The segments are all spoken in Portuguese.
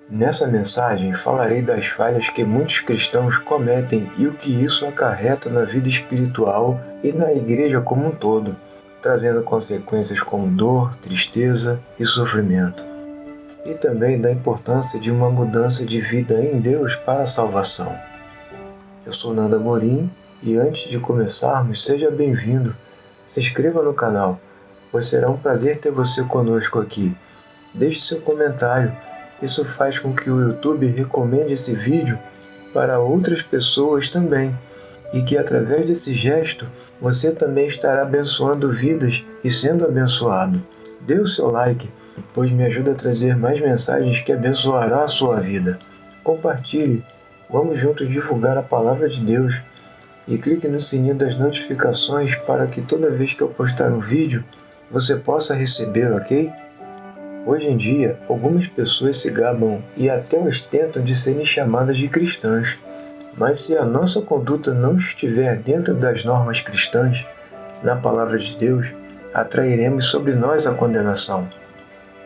Nessa mensagem falarei das falhas que muitos cristãos cometem e o que isso acarreta na vida espiritual e na igreja como um todo, trazendo consequências como dor, tristeza e sofrimento. E também da importância de uma mudança de vida em Deus para a salvação. Eu sou Nanda Morim e antes de começarmos, seja bem-vindo. Se inscreva no canal, pois será um prazer ter você conosco aqui. Deixe seu comentário. Isso faz com que o YouTube recomende esse vídeo para outras pessoas também, e que através desse gesto você também estará abençoando vidas e sendo abençoado. Dê o seu like, pois me ajuda a trazer mais mensagens que abençoarão a sua vida. Compartilhe, vamos juntos divulgar a palavra de Deus e clique no sininho das notificações para que toda vez que eu postar um vídeo você possa receber, ok? Hoje em dia, algumas pessoas se gabam e até ostentam de serem chamadas de cristãs. Mas se a nossa conduta não estiver dentro das normas cristãs, na palavra de Deus, atrairemos sobre nós a condenação.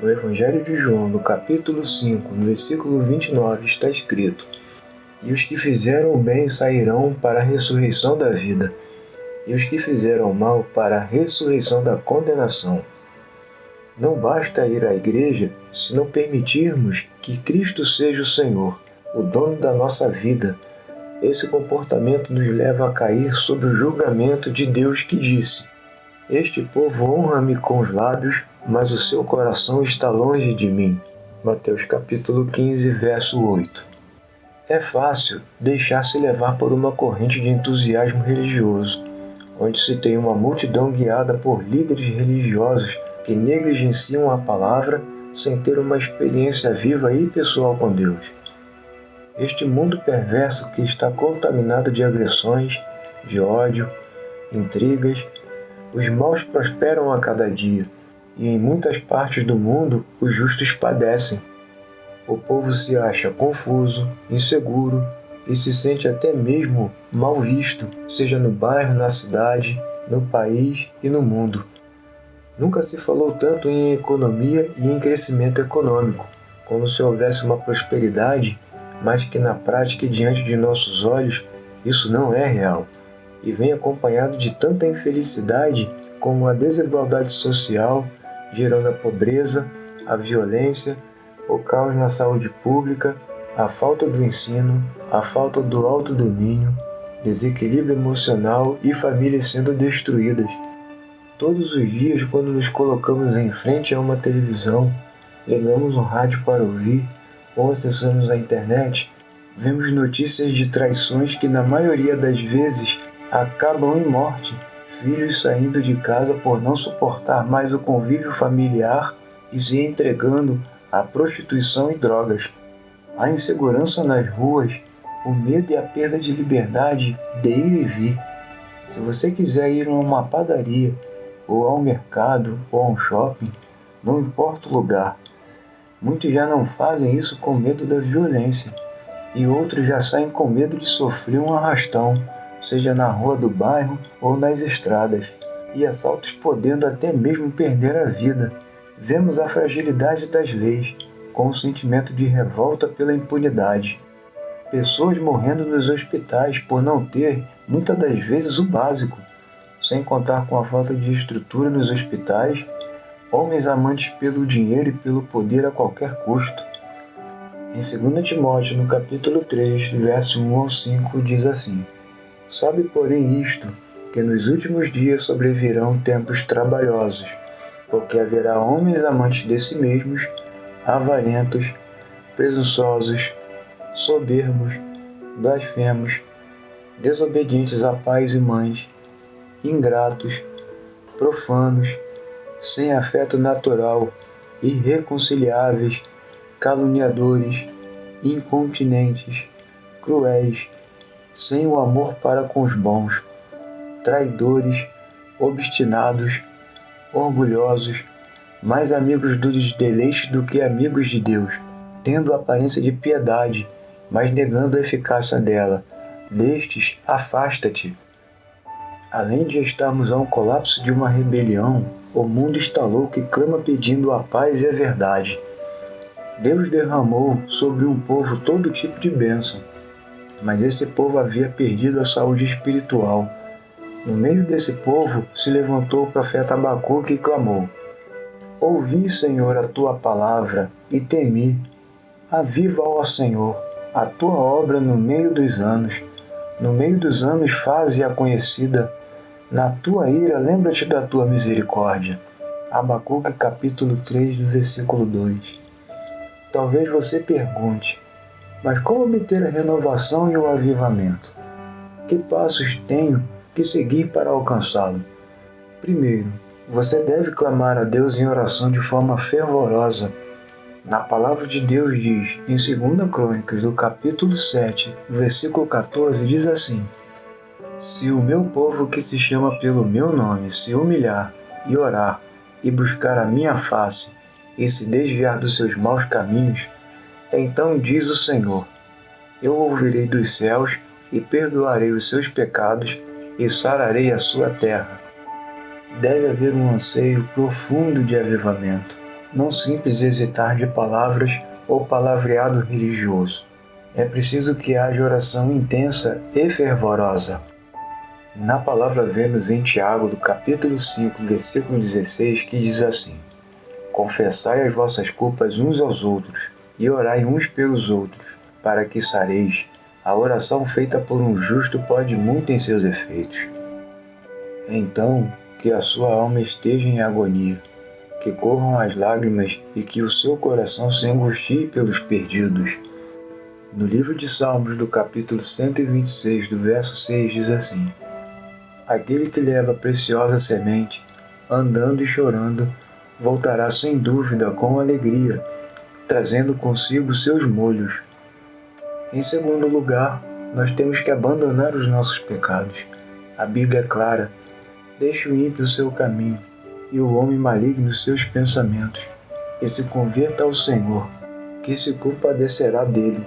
No Evangelho de João, no capítulo 5, no versículo 29, está escrito: "E os que fizeram o bem sairão para a ressurreição da vida, e os que fizeram o mal para a ressurreição da condenação." Não basta ir à igreja se não permitirmos que Cristo seja o Senhor, o dono da nossa vida. Esse comportamento nos leva a cair sob o julgamento de Deus que disse: "Este povo honra-me com os lábios, mas o seu coração está longe de mim." Mateus capítulo 15, verso 8. É fácil deixar-se levar por uma corrente de entusiasmo religioso, onde se tem uma multidão guiada por líderes religiosos que negligenciam a palavra sem ter uma experiência viva e pessoal com Deus. Este mundo perverso que está contaminado de agressões, de ódio, intrigas, os maus prosperam a cada dia, e em muitas partes do mundo os justos padecem. O povo se acha confuso, inseguro e se sente até mesmo mal visto, seja no bairro, na cidade, no país e no mundo. Nunca se falou tanto em economia e em crescimento econômico, como se houvesse uma prosperidade, mas que na prática e diante de nossos olhos isso não é real, e vem acompanhado de tanta infelicidade como a desigualdade social, gerando a pobreza, a violência, o caos na saúde pública, a falta do ensino, a falta do autodomínio, desequilíbrio emocional e famílias sendo destruídas. Todos os dias, quando nos colocamos em frente a uma televisão, ligamos um rádio para ouvir ou acessamos a internet, vemos notícias de traições que na maioria das vezes acabam em morte, filhos saindo de casa por não suportar mais o convívio familiar e se entregando à prostituição e drogas. A insegurança nas ruas, o medo e a perda de liberdade de ir e vir. Se você quiser ir a uma padaria, ou ao mercado, ou a um shopping, não importa o lugar. Muitos já não fazem isso com medo da violência, e outros já saem com medo de sofrer um arrastão, seja na rua do bairro ou nas estradas, e assaltos podendo até mesmo perder a vida. Vemos a fragilidade das leis, com o sentimento de revolta pela impunidade. Pessoas morrendo nos hospitais por não ter, muitas das vezes, o básico, sem contar com a falta de estrutura nos hospitais, homens amantes pelo dinheiro e pelo poder a qualquer custo. Em 2 Timóteo, no capítulo 3, verso 1 ao 5, diz assim: "Sabe, porém, isto, que nos últimos dias sobrevirão tempos trabalhosos, porque haverá homens amantes de si mesmos, avarentos, presunçosos, soberbos, blasfemos, desobedientes a pais e mães, ingratos, profanos, sem afeto natural, irreconciliáveis, caluniadores, incontinentes, cruéis, sem o amor para com os bons, traidores, obstinados, orgulhosos, mais amigos dos deleites do que amigos de Deus, tendo aparência de piedade, mas negando a eficácia dela. Destes, afasta-te." Além de estarmos a um colapso de uma rebelião, o mundo está louco e clama pedindo a paz e a verdade. Deus derramou sobre um povo todo tipo de bênção, mas esse povo havia perdido a saúde espiritual. No meio desse povo se levantou o profeta Abacuque e clamou: Ouvi, Senhor, a tua palavra e temi. Aviva, ó Senhor, a tua obra no meio dos anos. No meio dos anos faze-a conhecida. Na tua ira lembra-te da tua misericórdia. Abacuque capítulo 3, do versículo 2. Talvez você pergunte, mas como obter a renovação e o avivamento? Que passos tenho que seguir para alcançá-lo? Primeiro, você deve clamar a Deus em oração de forma fervorosa. Na palavra de Deus diz, em 2 Crônicas, do capítulo 7, versículo 14, diz assim: Se o meu povo que se chama pelo meu nome se humilhar e orar e buscar a minha face e se desviar dos seus maus caminhos, então diz o Senhor, eu ouvirei dos céus e perdoarei os seus pecados e sararei a sua terra. Deve haver um anseio profundo de avivamento, não simples hesitar de palavras ou palavreado religioso. É preciso que haja oração intensa e fervorosa. Na palavra vemos em Tiago, do capítulo 5, versículo 16, que diz assim: Confessai as vossas culpas uns aos outros e orai uns pelos outros, para que sareis. A oração feita por um justo pode muito em seus efeitos. Então, que a sua alma esteja em agonia, que corram as lágrimas e que o seu coração se angustie pelos perdidos. No livro de Salmos, do capítulo 126, do verso 6, diz assim: Aquele que leva a preciosa semente, andando e chorando, voltará sem dúvida com alegria, trazendo consigo seus molhos. Em segundo lugar, nós temos que abandonar os nossos pecados. A Bíblia é clara: deixe o ímpio o seu caminho e o homem maligno os seus pensamentos, e se converta ao Senhor, que se compadecerá dele.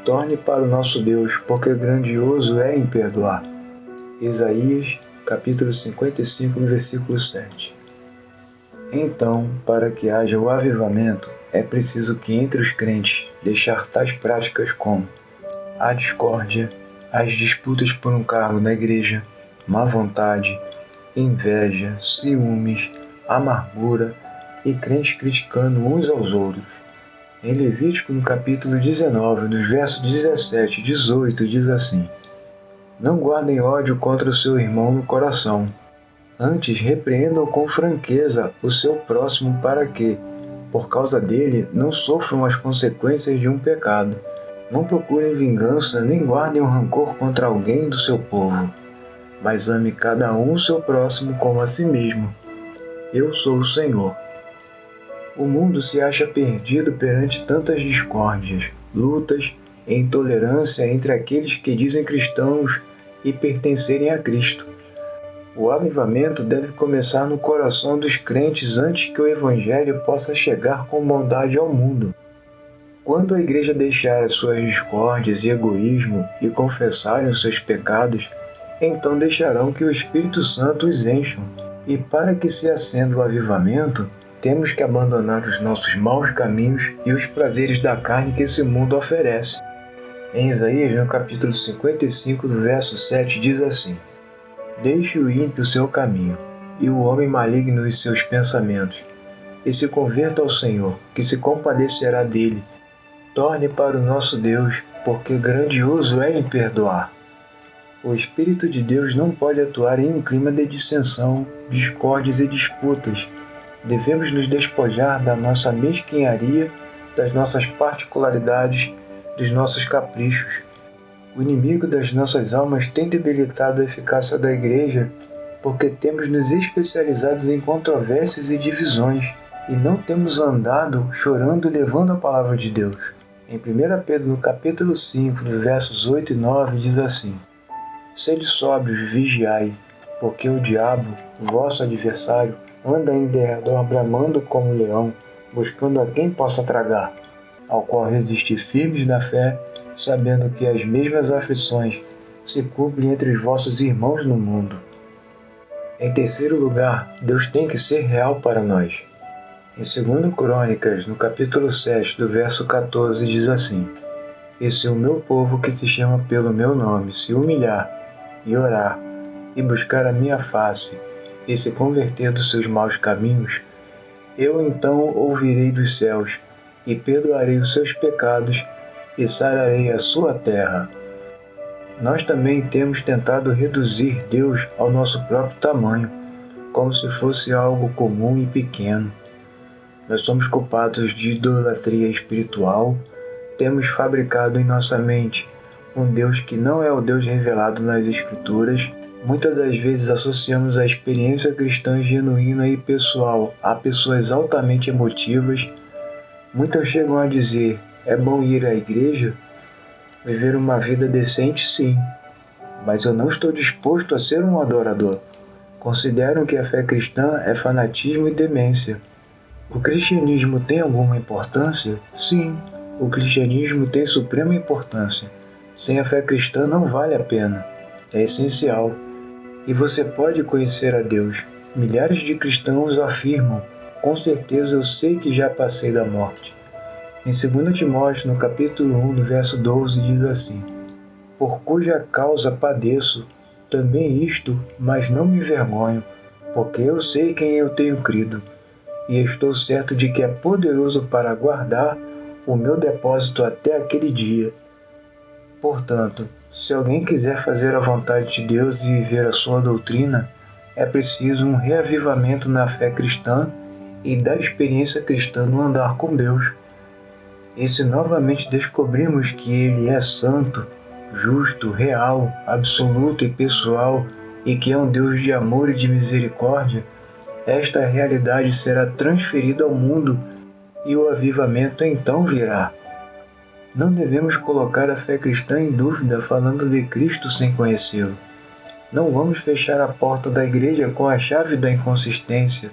Torne para o nosso Deus, porque grandioso é em perdoar. Isaías, capítulo 55, no versículo 7. Então, para que haja o avivamento, é preciso que entre os crentes deixar tais práticas como a discórdia, as disputas por um cargo na igreja, má vontade, inveja, ciúmes, amargura e crentes criticando uns aos outros. Em Levítico, no capítulo 19, nos versos 17 e 18, diz assim: Não guardem ódio contra o seu irmão no coração. Antes, repreendam com franqueza o seu próximo para que, por causa dele, não sofram as consequências de um pecado. Não procurem vingança nem guardem um rancor contra alguém do seu povo, mas ame cada um o seu próximo como a si mesmo. Eu sou o Senhor. O mundo se acha perdido perante tantas discórdias, lutas e intolerância entre aqueles que dizem cristãos e pertencerem a Cristo. O avivamento deve começar no coração dos crentes antes que o Evangelho possa chegar com bondade ao mundo. Quando a igreja deixar as suas discórdias e egoísmo e confessarem os seus pecados, então deixarão que o Espírito Santo os encham. E para que se acenda o avivamento, temos que abandonar os nossos maus caminhos e os prazeres da carne que esse mundo oferece. Em Isaías, no capítulo 55, do verso 7, diz assim: Deixe o ímpio o seu caminho, e o homem maligno os seus pensamentos, e se converta ao Senhor, que se compadecerá dele. Torne para o nosso Deus, porque grandioso é em perdoar. O Espírito de Deus não pode atuar em um clima de dissensão, discórdias e disputas. Devemos nos despojar da nossa mesquinharia, das nossas particularidades, dos nossos caprichos. O inimigo das nossas almas tem debilitado a eficácia da igreja porque temos nos especializado em controvérsias e divisões e não temos andado chorando e levando a palavra de Deus. Em 1 Pedro, no capítulo 5, nos versos 8 e 9, diz assim: Sede sóbrios, vigiai, porque o diabo, vosso adversário, anda em derredor bramando como leão, buscando a quem possa tragar, ao qual resistir firmes na fé, sabendo que as mesmas aflições se cumprem entre os vossos irmãos no mundo. Em terceiro lugar, Deus tem que ser real para nós. Em 2 Crônicas, no capítulo 7, do verso 14, diz assim: E se o meu povo que se chama pelo meu nome se humilhar e orar e buscar a minha face e se converter dos seus maus caminhos, eu então ouvirei dos céus e perdoarei os seus pecados e sararei a sua terra. Nós também temos tentado reduzir Deus ao nosso próprio tamanho, como se fosse algo comum e pequeno. Nós somos culpados de idolatria espiritual, temos fabricado em nossa mente um Deus que não é o Deus revelado nas Escrituras. Muitas das vezes associamos a experiência cristã genuína e pessoal a pessoas altamente emotivas. Muitos chegam a dizer: é bom ir à igreja? Viver uma vida decente, sim, mas eu não estou disposto a ser um adorador. Consideram que a fé cristã é fanatismo e demência. O cristianismo tem alguma importância? Sim, o cristianismo tem suprema importância. Sem a fé cristã não vale a pena. É essencial. E você pode conhecer a Deus. Milhares de cristãos afirmam: com certeza eu sei que já passei da morte. Em 2 Timóteo, no capítulo 1, no verso 12, diz assim: Por cuja causa padeço, também isto, mas não me envergonho, porque eu sei quem eu tenho crido, e estou certo de que é poderoso para guardar o meu depósito até aquele dia. Portanto, se alguém quiser fazer a vontade de Deus e viver a sua doutrina, é preciso um reavivamento na fé cristã e da experiência cristã no andar com Deus. E se novamente descobrimos que Ele é santo, justo, real, absoluto e pessoal, e que é um Deus de amor e de misericórdia, esta realidade será transferida ao mundo e o avivamento então virá. Não devemos colocar a fé cristã em dúvida falando de Cristo sem conhecê-lo. Não vamos fechar a porta da igreja com a chave da inconsistência,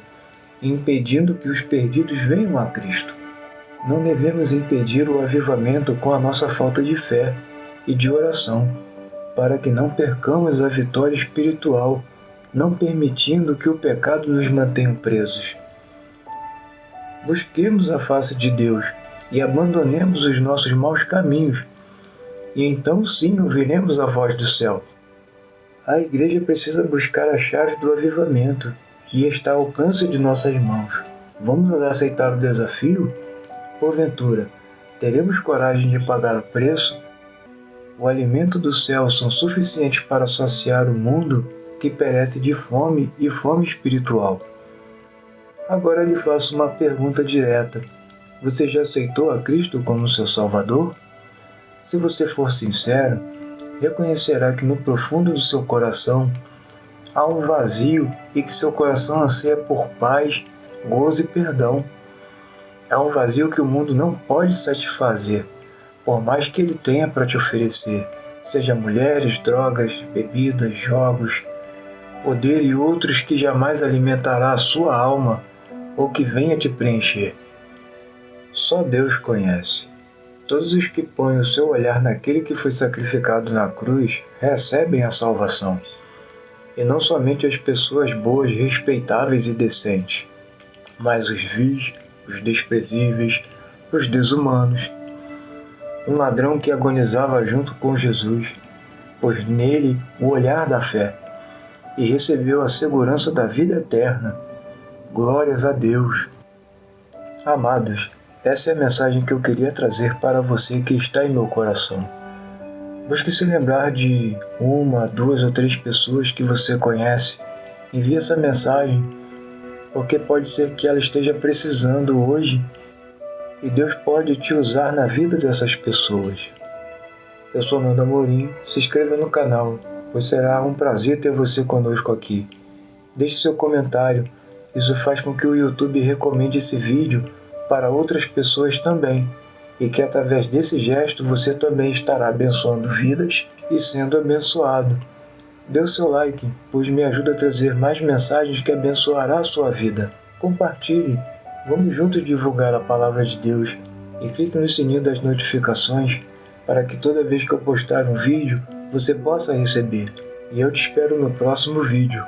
impedindo que os perdidos venham a Cristo. Não devemos impedir o avivamento com a nossa falta de fé e de oração, para que não percamos a vitória espiritual, não permitindo que o pecado nos mantenha presos. Busquemos a face de Deus e abandonemos os nossos maus caminhos, e então sim ouviremos a voz do céu. A igreja precisa buscar a chave do avivamento, e está ao alcance de nossas mãos. Vamos aceitar o desafio? Porventura, teremos coragem de pagar o preço? O alimento do céu são suficientes para saciar o mundo que perece de fome e fome espiritual. Agora lhe faço uma pergunta direta. Você já aceitou a Cristo como seu Salvador? Se você for sincero, reconhecerá que no profundo do seu coração há um vazio e que seu coração anseia por paz, gozo e perdão. É um vazio que o mundo não pode satisfazer, por mais que ele tenha para te oferecer, seja mulheres, drogas, bebidas, jogos, poder e outros que jamais alimentará a sua alma ou que venha te preencher. Só Deus conhece. Todos os que põem o seu olhar naquele que foi sacrificado na cruz recebem a salvação. E não somente as pessoas boas, respeitáveis e decentes, mas os vis, os desprezíveis, os desumanos. Um ladrão que agonizava junto com Jesus, pôs nele o olhar da fé e recebeu a segurança da vida eterna. Glórias a Deus! Amados, essa é a mensagem que eu queria trazer para você que está em meu coração. Busque se lembrar de 1, 2 ou 3 pessoas que você conhece. Envie essa mensagem, porque pode ser que ela esteja precisando hoje e Deus pode te usar na vida dessas pessoas. Eu sou Nando Amorim, se inscreva no canal, pois será um prazer ter você conosco aqui. Deixe seu comentário, isso faz com que o YouTube recomende esse vídeo para outras pessoas também, e que através desse gesto você também estará abençoando vidas e sendo abençoado. Dê o seu like, pois me ajuda a trazer mais mensagens que abençoará a sua vida. Compartilhe, vamos juntos divulgar a palavra de Deus e clique no sininho das notificações para que toda vez que eu postar um vídeo você possa receber. E eu te espero no próximo vídeo.